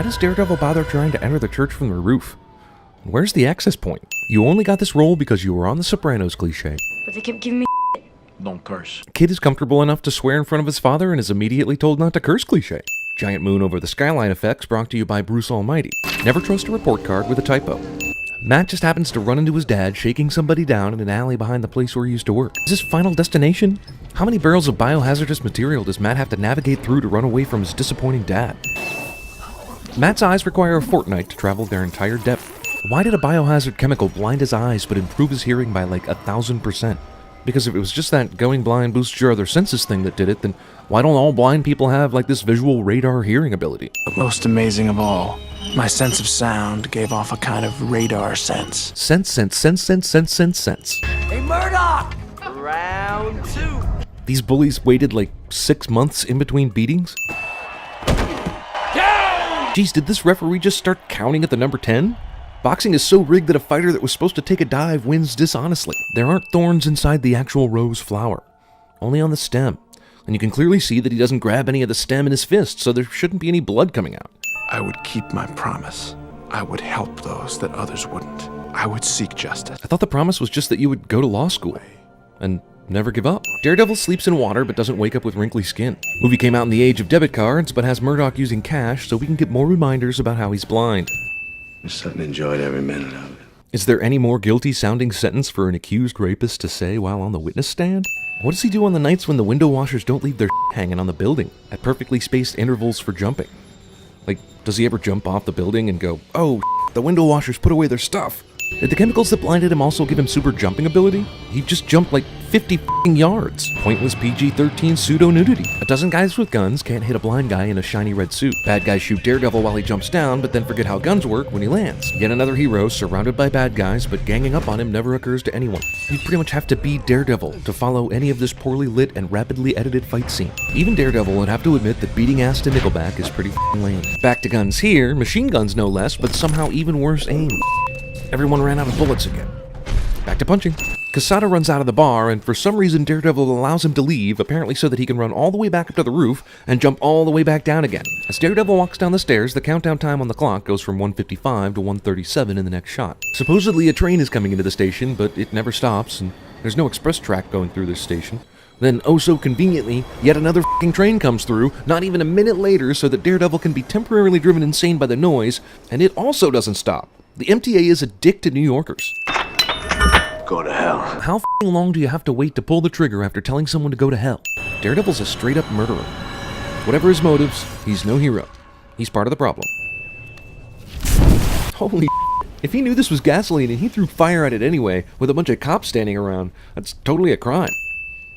Why does Daredevil bother trying to enter the church from the roof? Where's the access point? You only got this role because you were on The Sopranos cliche. But they kept giving me Don't curse. Kid is comfortable enough to swear in front of his father and is immediately told not to curse cliche. Giant moon over the skyline effects brought to you by Bruce Almighty. Never trust a report card with a typo. Matt just happens to run into his dad shaking somebody down in an alley behind the place where he used to work. Is this Final Destination? How many barrels of biohazardous material does Matt have to navigate through to run away from his disappointing dad? Matt's eyes require a fortnight to travel their entire depth. Why did a biohazard chemical blind his eyes but improve his hearing by like 1,000%? Because if it was just that going blind boosts your other senses thing that did it, then why don't all blind people have like this visual radar hearing ability? But most amazing of all, my sense of sound gave off a kind of radar sense. Sense. Hey, Murdoch! Round 2. These bullies waited like 6 months in between beatings? Geez, did this referee just start counting at the number 10? Boxing is so rigged that a fighter that was supposed to take a dive wins dishonestly. There aren't thorns inside the actual rose flower, only on the stem. And you can clearly see that he doesn't grab any of the stem in his fist, so there shouldn't be any blood coming out. I would keep my promise. I would help those that others wouldn't. I would seek justice. I thought the promise was just that you would go to law school and never give up. Daredevil sleeps in water but doesn't wake up with wrinkly skin. Movie came out in the age of debit cards but has Murdoch using cash so we can get more reminders about how he's blind. Just sat and enjoyed every minute of it. Is there any more guilty sounding sentence for an accused rapist to say while on the witness stand? What does he do on the nights when the window washers don't leave their hanging on the building at perfectly spaced intervals for jumping? Like, does he ever jump off the building and go, oh, the window washers put away their stuff? Did the chemicals that blinded him also give him super jumping ability? He just jumped like 50 yards. Pointless PG-13 pseudo-nudity. A dozen guys with guns can't hit a blind guy in a shiny red suit. Bad guys shoot Daredevil while he jumps down, but then forget how guns work when he lands. Yet another hero surrounded by bad guys, but ganging up on him never occurs to anyone. You pretty much have to be Daredevil to follow any of this poorly lit and rapidly edited fight scene. Even Daredevil would have to admit that beating ass to Nickelback is pretty lame. Back to guns here, machine guns no less, but somehow even worse aim. Everyone ran out of bullets again. Back to punching. Quesada runs out of the bar, and for some reason Daredevil allows him to leave, apparently so that he can run all the way back up to the roof and jump all the way back down again. As Daredevil walks down the stairs, the countdown time on the clock goes from 1:55 to 1:37 in the next shot. Supposedly a train is coming into the station, but it never stops, and there's no express track going through this station. Then, oh so conveniently, yet another f***ing train comes through, not even a minute later, so that Daredevil can be temporarily driven insane by the noise, and it also doesn't stop. The MTA is a dick to New Yorkers. Go to hell. How f***ing long do you have to wait to pull the trigger after telling someone to go to hell? Daredevil's a straight-up murderer. Whatever his motives, he's no hero. He's part of the problem. Holy if he knew this was gasoline and he threw fire at it anyway, with a bunch of cops standing around, that's totally a crime.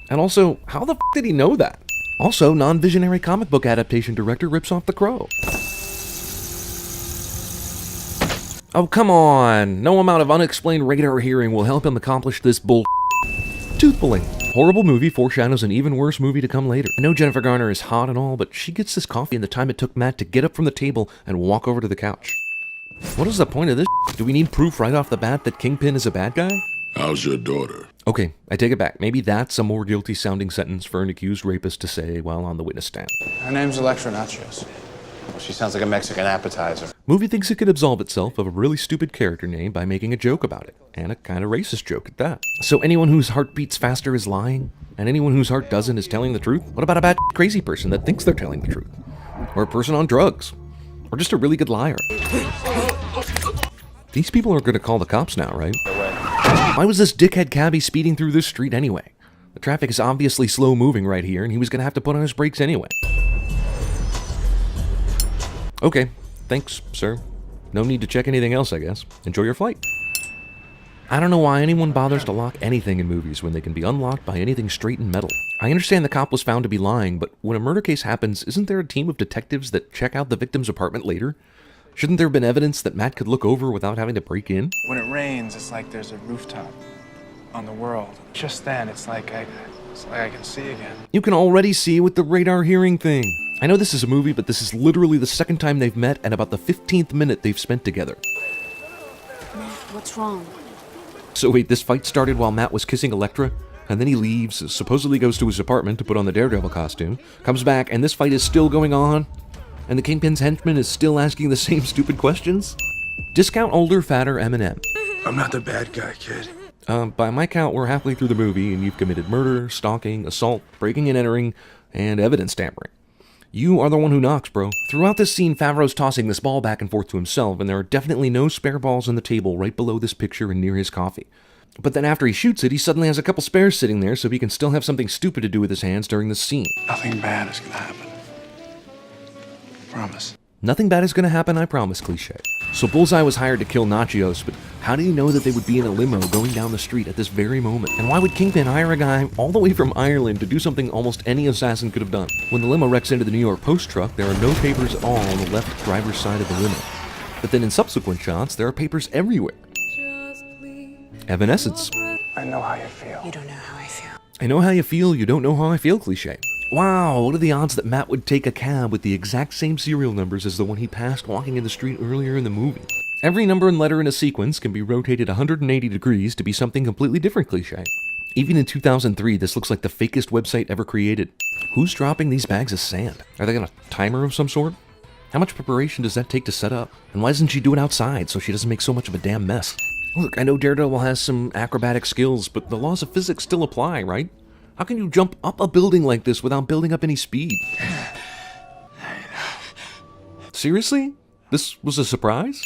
And also, how the f*** did he know that? Also, non-visionary comic book adaptation director rips off The Crow. Oh, come on! No amount of unexplained radar hearing will help him accomplish this bull. Tooth pulling. Horrible movie foreshadows an even worse movie to come later. I know Jennifer Garner is hot and all, but she gets this coffee in the time it took Matt to get up from the table and walk over to the couch. What is the point of this? Do we need proof right off the bat that Kingpin is a bad guy? How's your daughter? Okay, I take it back. Maybe that's a more guilty sounding sentence for an accused rapist to say while on the witness stand. Her name's Electra Nachos. Well, she sounds like a Mexican appetizer. Movie thinks it could absolve itself of a really stupid character name by making a joke about it, and a kind of racist joke at that. So anyone whose heart beats faster is lying, and anyone whose heart doesn't is telling the truth? What about a bad crazy person that thinks they're telling the truth? Or a person on drugs? Or just a really good liar? These people are going to call the cops now, right? Why was this dickhead cabbie speeding through this street anyway? The traffic is obviously slow moving right here, and he was going to have to put on his brakes anyway. Okay, thanks, sir. No need to check anything else, I guess. Enjoy your flight. I don't know why anyone bothers to lock anything in movies when they can be unlocked by anything straight and metal. I understand the cop was found to be lying, but when a murder case happens, isn't there a team of detectives that check out the victim's apartment later? Shouldn't there have been evidence that Matt could look over without having to break in? When it rains, it's like there's a rooftop on the world. Just then, it's like I can see again. You can already see with the radar hearing thing. I know this is a movie, but this is literally the second time they've met and about the 15th minute they've spent together. Matt, what's wrong? So wait, this fight started while Matt was kissing Elektra, and then he leaves, supposedly goes to his apartment to put on the Daredevil costume, comes back, and this fight is still going on? And the Kingpin's henchman is still asking the same stupid questions? Discount older, fatter Eminem. I'm not the bad guy, kid. By my count, we're halfway through the movie, and you've committed murder, stalking, assault, breaking and entering, and evidence tampering. You are the one who knocks, bro. Throughout this scene, Favreau's tossing this ball back and forth to himself, and there are definitely no spare balls on the table right below this picture and near his coffee. But then after he shoots it, he suddenly has a couple spares sitting there so he can still have something stupid to do with his hands during the scene. Nothing bad is gonna happen. Promise. Nothing bad is gonna happen, I promise, cliche. So Bullseye was hired to kill Nachios, but how did he know that they would be in a limo going down the street at this very moment? And why would Kingpin hire a guy all the way from Ireland to do something almost any assassin could have done? When the limo wrecks into the New York Post truck, there are no papers at all on the left driver's side of the limo. But then in subsequent shots, there are papers everywhere. Evanescence. I know how you feel. You don't know how I feel. I know how you feel, you don't know how I feel, cliche. Wow, what are the odds that Matt would take a cab with the exact same serial numbers as the one he passed walking in the street earlier in the movie? Every number and letter in a sequence can be rotated 180 degrees to be something completely different, cliche. Even in 2003, this looks like the fakest website ever created. Who's dropping these bags of sand? Are they on a timer of some sort? How much preparation does that take to set up? And why doesn't she do it outside so she doesn't make so much of a damn mess? Look, I know Daredevil has some acrobatic skills, but the laws of physics still apply, right? How can you jump up a building like this without building up any speed? Seriously? This was a surprise?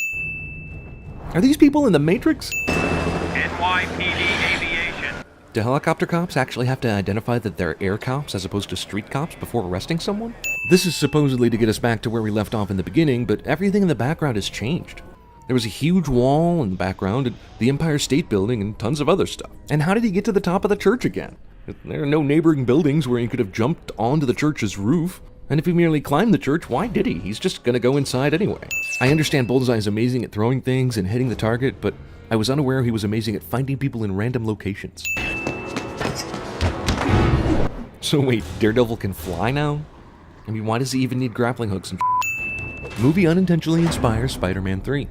Are these people in the Matrix? NYPD Aviation. Do helicopter cops actually have to identify that they're air cops as opposed to street cops before arresting someone? This is supposedly to get us back to where we left off in the beginning, but everything in the background has changed. There was a huge wall in the background, and the Empire State Building, and tons of other stuff. And how did he get to the top of the church again? There are no neighboring buildings where he could have jumped onto the church's roof. And if he merely climbed the church, why did he? He's just gonna go inside anyway. I understand Bullseye is amazing at throwing things and hitting the target, but I was unaware he was amazing at finding people in random locations. So wait, Daredevil can fly now? I mean, why does he even need grappling hooks and Movie unintentionally inspires Spider-Man 3.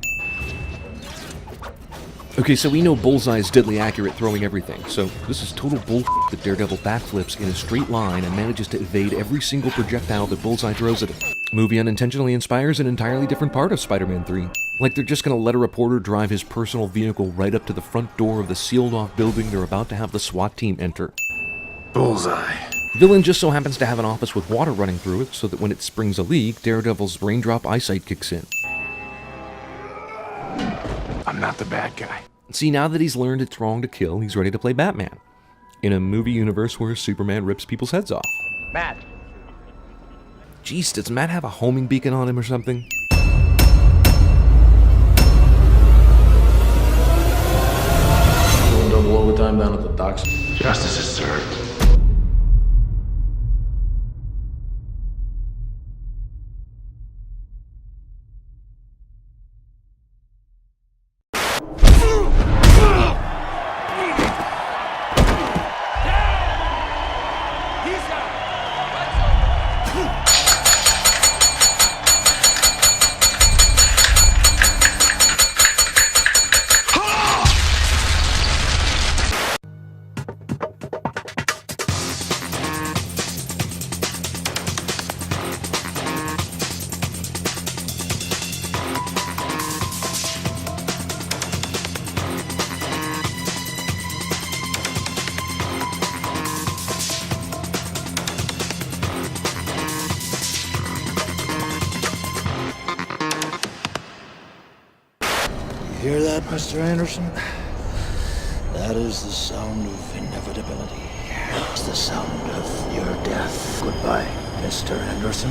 Okay, so we know Bullseye is deadly accurate throwing everything, so this is total bullshit that Daredevil backflips in a straight line and manages to evade every single projectile that Bullseye throws at him. Movie unintentionally inspires an entirely different part of Spider-Man 3. Like they're just gonna let a reporter drive his personal vehicle right up to the front door of the sealed-off building they're about to have the SWAT team enter. Bullseye. Villain just so happens to have an office with water running through it, so that when it springs a leak, Daredevil's raindrop eyesight kicks in. I'm not the bad guy. See, now that he's learned it's wrong to kill, he's ready to play Batman. In a movie universe where Superman rips people's heads off. Matt. Jeez, does Matt have a homing beacon on him or something? Doing double overtime down at the docks. Justice is served. Hear that, Mr. Anderson? That is the sound of inevitability. It's the sound of your death. Goodbye, Mr. Anderson.